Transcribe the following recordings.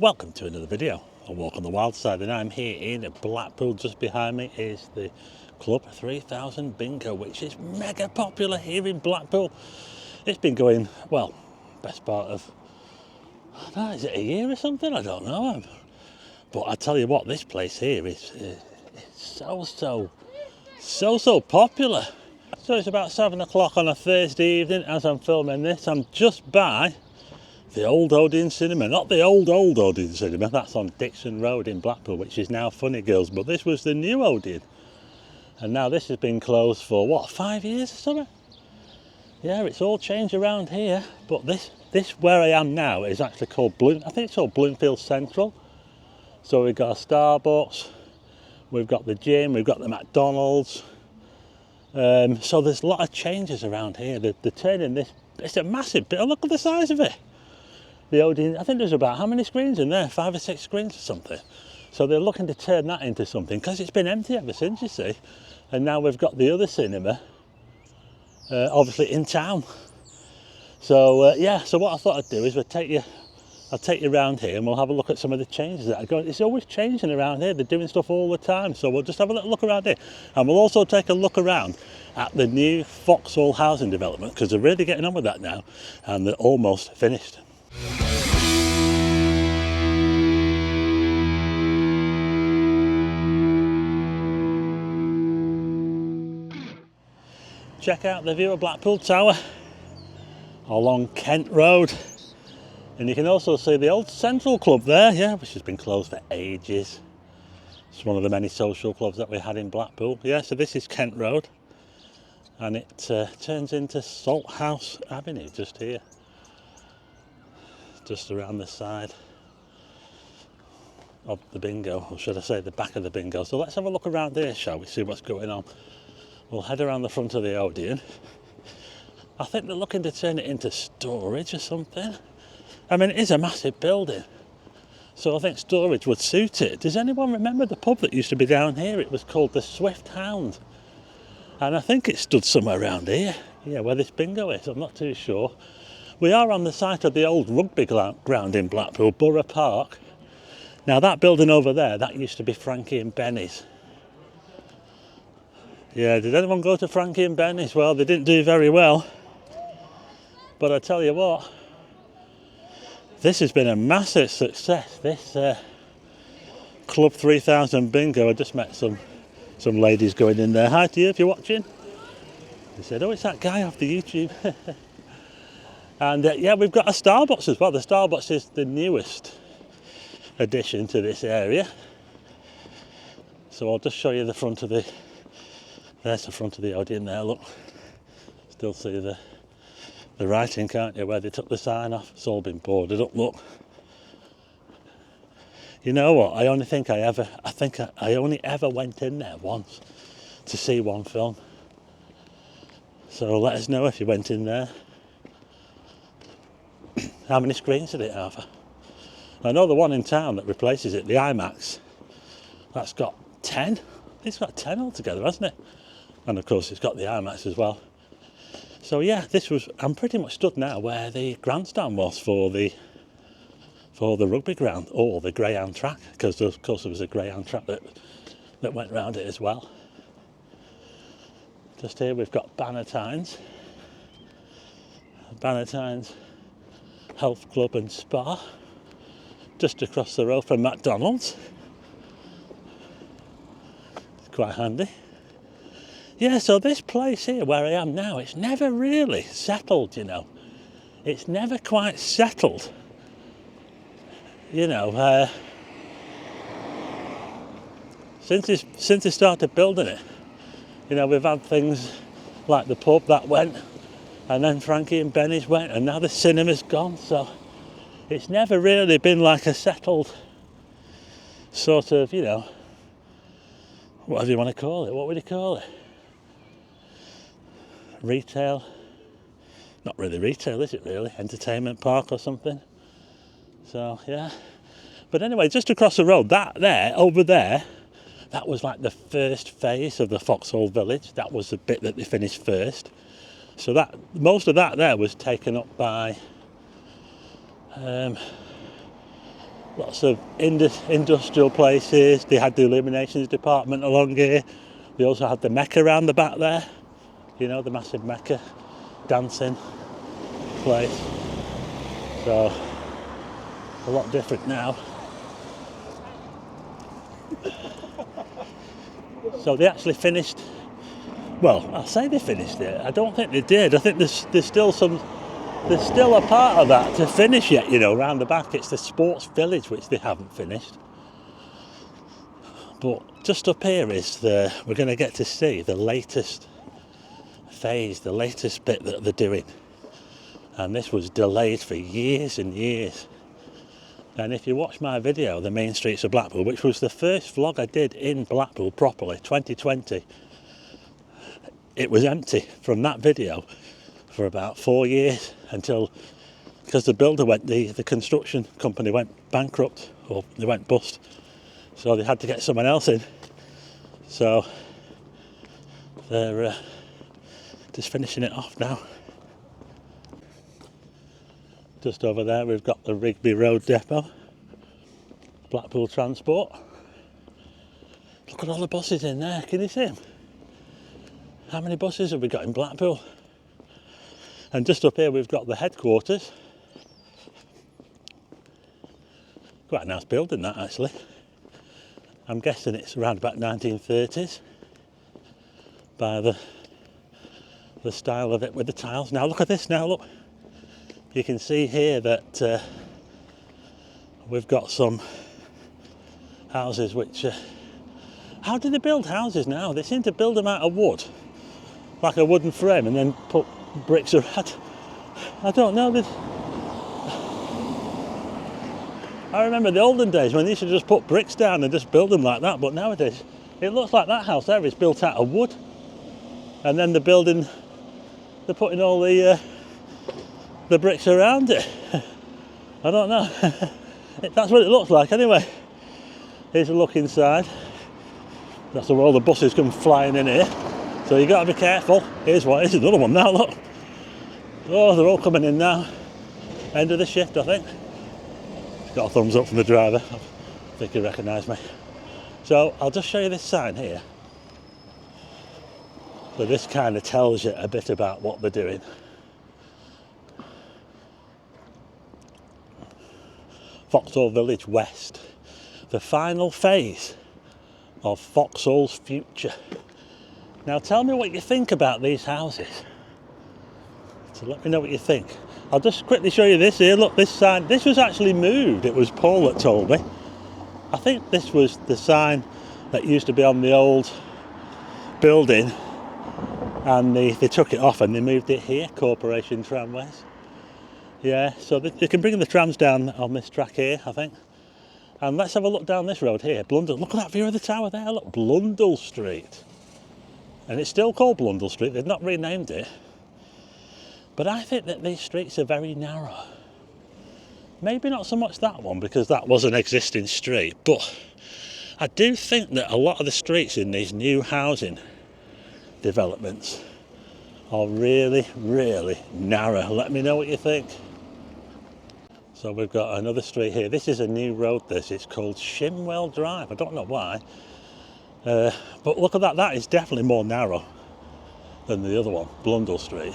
Welcome to another video, A Walk on the Wild Side, and I'm here in Blackpool. Just behind me is the Club 3000 Bingo, which is mega popular here in Blackpool. It's been going, well, best part of, I don't know, is it a year or something? I don't know. But I tell you what, this place here is so popular. So it's about 7 o'clock on a Thursday evening as I'm filming this. I'm just by the old Odeon Cinema, not the old Odeon Cinema, that's on Dixon Road in Blackpool, which is now Funny Girls, but this was the new Odeon. And now this has been closed for, what, 5 years or something? Yeah, it's all changed around here, but this where I am now is actually called I think it's called Bloomfield Central. So we've got a Starbucks, we've got the gym, we've got the McDonald's. So there's a lot of changes around here. They're turning this, it's a massive bit, look at the size of it. The Odeon, I think there's about how many screens in there? 5 or 6 screens or something. So they're looking to turn that into something because it's been empty ever since, you see. And now we've got the other cinema, obviously in town. So yeah, so what I thought I'd do is I'll take you around here and we'll have a look at some of the changes that are going. It's always changing around here. They're doing stuff all the time. So we'll just have a little look around here. And we'll also take a look around at the new Foxhall housing development because they're really getting on with that now and they're almost finished. Check out the view of Blackpool Tower along Kent Road, and you can also see the old Central Club there, yeah, which has been closed for ages. It's one of the many social clubs that we had in Blackpool. Yeah, so this is Kent Road and it turns into Salthouse Avenue just here, just around the side of the bingo, or should I say the back of the bingo. So let's have a look around here, shall we, see what's going on. We'll head around the front of the Odeon. I think they're looking to turn it into storage or something. I mean, it is a massive building, so I think storage would suit it. Does anyone remember the pub that used to be down here? It was called the Swift Hound, and I think it stood somewhere around here, yeah, where this bingo is. I'm not too sure. We are on the site of the old rugby ground in Blackpool, Borough Park. Now that building over there, that used to be Frankie and Benny's. Yeah, did anyone go to Frankie and Benny's? Well, they didn't do very well. But I tell you what, this has been a massive success. This Club 3000 Bingo. I just met some ladies going in there. Hi to you if you're watching. They said, oh, it's that guy off the YouTube. And yeah, we've got a Starbucks as well. The Starbucks is the newest addition to this area. So I'll just show you the front of the... There's the front of the Odeon there, look. Still see the writing, can't you, where they took the sign off. It's all been boarded up, look. You know what, I only ever went in there once to see one film. So let us know if you went in there. How many screens did it have? I know the one in town that replaces it, the IMAX, that's got 10. It's got 10 altogether, hasn't it? And of course it's got the IMAX as well. So yeah, I'm pretty much stood now where the grandstand was for the rugby ground, or the greyhound track, because of course there was a greyhound track that went round it as well. Just here we've got Bannatyne's Health Club and Spa, just across the road from McDonald's. It's quite handy. Yeah, so this place here where I am now, it's never really settled, you know. It's never quite settled. You know, since they started building it, you know, we've had things like the pub that went, and then Frankie and Benny's went, and now the cinema's gone, so it's never really been like a settled sort of, you know, whatever you want to call it. What would you call it? Retail, not really retail, is it really? Entertainment park or something. So yeah, but anyway, just across the road, over there, that was like the first phase of the Foxhall Village. That was the bit that they finished first. So that most of that there was taken up by Lots of industrial places. They had the illuminations department along here. They also had the Mecca around the back there. You know, the massive Mecca dancing place. So, a lot different now. So they actually finished, well, I'll say they finished it. I don't think they did. I think there's still a part of that to finish yet, you know, around the back. It's the sports village, which they haven't finished. But just up here is we're going to get to see the latest phase, the latest bit that they're doing. And this was delayed for years and years. And if you watch my video, The Main Streets of Blackpool, which was the first vlog I did in Blackpool properly, 2020, it was empty from that video for about 4 years until, because the builder the construction company went bankrupt, or they went bust. So they had to get someone else in. So they're just finishing it off now. Just over there we've got the Rigby Road depot, Blackpool Transport. Look at all the buses in there, can you see them? How many buses have we got in Blackpool? And just up here we've got the headquarters. Quite a nice building that, actually. I'm guessing it's around about 1930s by the style of it with the tiles. Now look at this now, look. You can see here that we've got some houses which... how do they build houses now? They seem to build them out of wood, like a wooden frame, and then put bricks around. I don't know. I remember the olden days when they used to just put bricks down and just build them like that, but nowadays it looks like that house there is built out of wood, and then they're putting all the bricks around it. I don't know. That's what it looks like anyway. Here's a look inside. That's where all the buses come flying in here. So you got to be careful. Here's another one now, look. Oh, they're all coming in now. End of the shift, I think. Got a thumbs up from the driver. I think he recognised me. So I'll just show you this sign here. So this kind of tells you a bit about what they're doing. Foxhall Village West. The final phase of Foxhall's future. Now tell me what you think about these houses. So let me know what you think. I'll just quickly show you this here. Look, this sign. This was actually moved. It was Paul that told me. I think this was the sign that used to be on the old building, and they took it off and they moved it here, Corporation Tramways. Yeah, so they can bring the trams down on this track here, I think. And let's have a look down this road here, Blundell. Look at that view of the tower there, look, Blundell Street. And it's still called Blundell Street, they've not renamed it. But I think that these streets are very narrow. Maybe not so much that one, because that was an existing street, but I do think that a lot of the streets in these new housing developments are really, really narrow. Let me know what you think. So we've got another street here. This is a new road, this. It's called Shimwell Drive. I don't know why. But look at that. That is definitely more narrow than the other one, Blundell Street.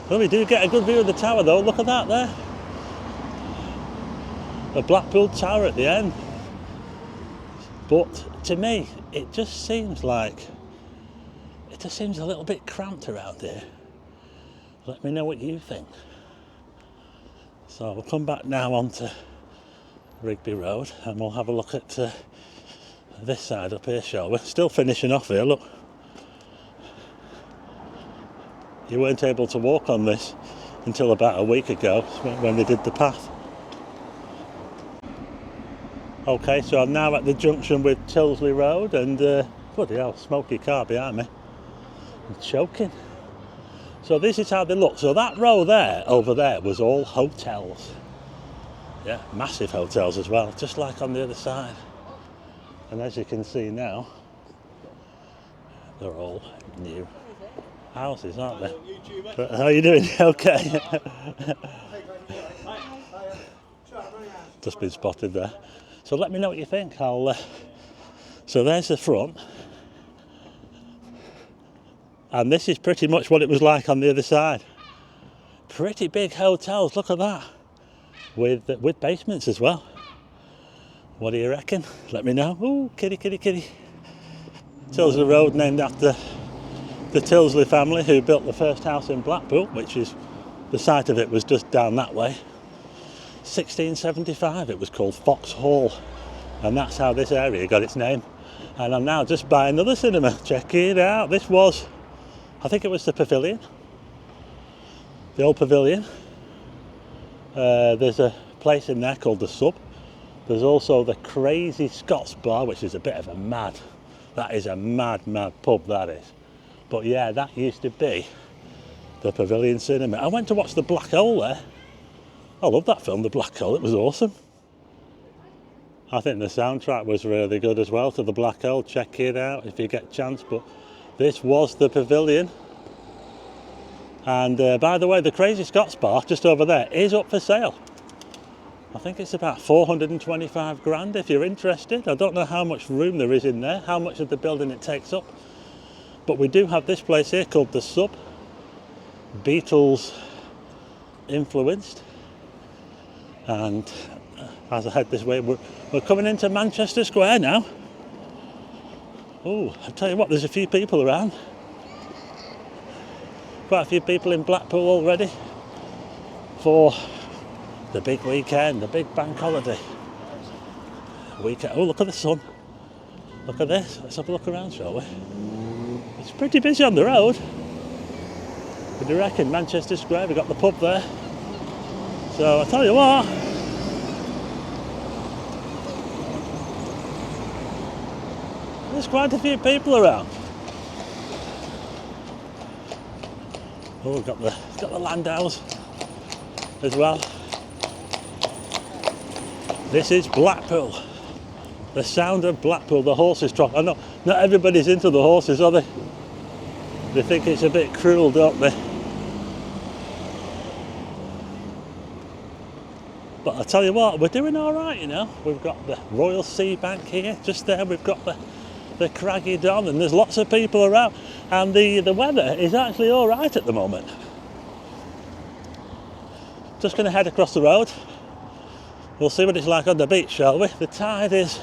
Well, we do get a good view of the tower, though. Look at that there. The Blackpool Tower at the end. But to me, it just seems a little bit cramped around here. Let me know what you think. So we'll come back now onto Rigby Road and we'll have a look at this side up here, shall we? Still finishing off here, look. You weren't able to walk on this until about a week ago when they did the path. Okay, so I'm now at the junction with Tilsley Road and bloody hell, smoky car behind me. I'm choking. So this is how they look. So that row there, over there, was all hotels. Yeah, massive hotels as well, just like on the other side. And as you can see now, they're all new houses, aren't they? But how are you doing? Okay. just been spotted there. So let me know what you think. So there's the front. And this is pretty much what it was like on the other side. Pretty big hotels, look at that. With basements as well. What do you reckon? Let me know. Ooh, kitty, kitty, kitty. Tilsley Road, named after the Tilsley family who built the first house in Blackpool, which is, the site of it was just down that way. 1675, it was called Foxhall. And that's how this area got its name. And I'm now just by another cinema. Check it out. This was, I think it was the Pavilion. The old Pavilion. There's a place in there called the Sub. There's also the Crazy Scots Bar, which is a bit of a mad, that is a mad pub, that is. But yeah, that used to be the Pavilion Cinema. I went to watch The Black Hole there. I love that film, The Black Hole, it was awesome. I think the soundtrack was really good as well to The Black Hole. Check it out if you get a chance. But this was the Pavilion. And by the way, the Crazy Scots Bar just over there is up for sale. I think it's about 425 grand if you're interested. I don't know how much room there is in there, how much of the building it takes up. But we do have this place here called the Sub. Beatles influenced. And as I head this way, we're coming into Manchester Square now. Oh, I tell you what, there's a few people around. Quite a few people in Blackpool already for the big weekend, the big bank holiday weekend. Oh, look at the sun. Look at this. Let's have a look around, shall we? It's pretty busy on the road. What do you reckon? Manchester Square, we've got the pub there. So I tell you what, there's quite a few people around. Oh, we've got the Landaus as well. This is Blackpool. The sound of Blackpool, the horses trough. I know not everybody's into the horses, are they? They think it's a bit cruel, don't they? But I tell you what, we're doing all right, you know. We've got the Royal Sea Bank here, just there. We've got the Craggy Don, and there's lots of people around. And the weather is actually all right at the moment. Just going to head across the road. We'll see what it's like on the beach, shall we? The tide is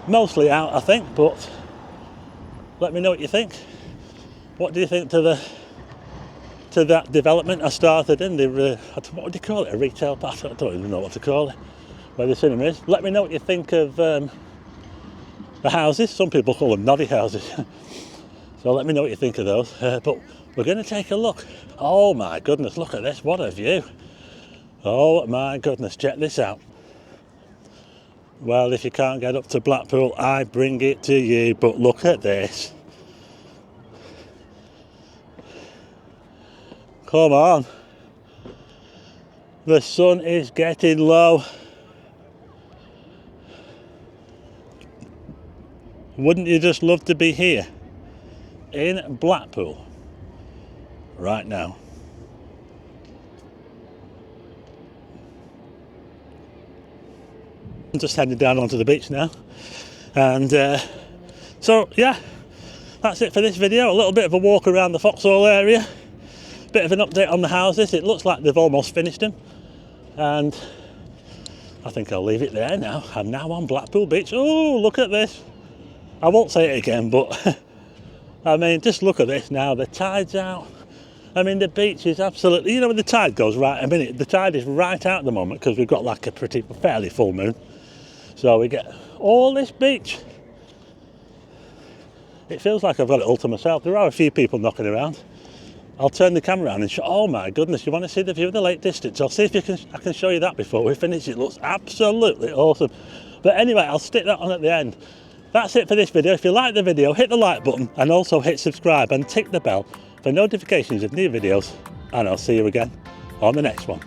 mostly out, I think, but let me know what you think. What do you think to that development I started in? What would you call it? A retail park? I don't even know what to call it. Where the cinema is. Let me know what you think of the houses. Some people call them noddy houses. So let me know what you think of those. But we're going to take a look. Oh my goodness, look at this. What a view. Oh my goodness, check this out. Well, if you can't get up to Blackpool, I bring it to you. But look at this. Come on. The sun is getting low. Wouldn't you just love to be here in Blackpool right now? I'm just heading down onto the beach now, and so yeah, that's it for this video. A little bit of a walk around the Foxhall area, bit of an update on the houses. It looks like they've almost finished them, and I think I'll leave it there now. I'm now on Blackpool Beach. Oh, look at this. I won't say it again, but I mean, just look at this now. The tide's out. I mean, the beach is absolutely, you know, when the tide goes right, the tide is right out at the moment because we've got like a fairly full moon. So we get all this beach. It feels like I've got it all to myself. There are a few people knocking around. I'll turn the camera around and show, oh my goodness, you want to see the view of the lake distance? I'll see if I can show you that before we finish. It looks absolutely awesome. But anyway, I'll stick that on at the end. That's it for this video. If you like the video, hit the like button and also hit subscribe and tick the bell for notifications of new videos. And I'll see you again on the next one.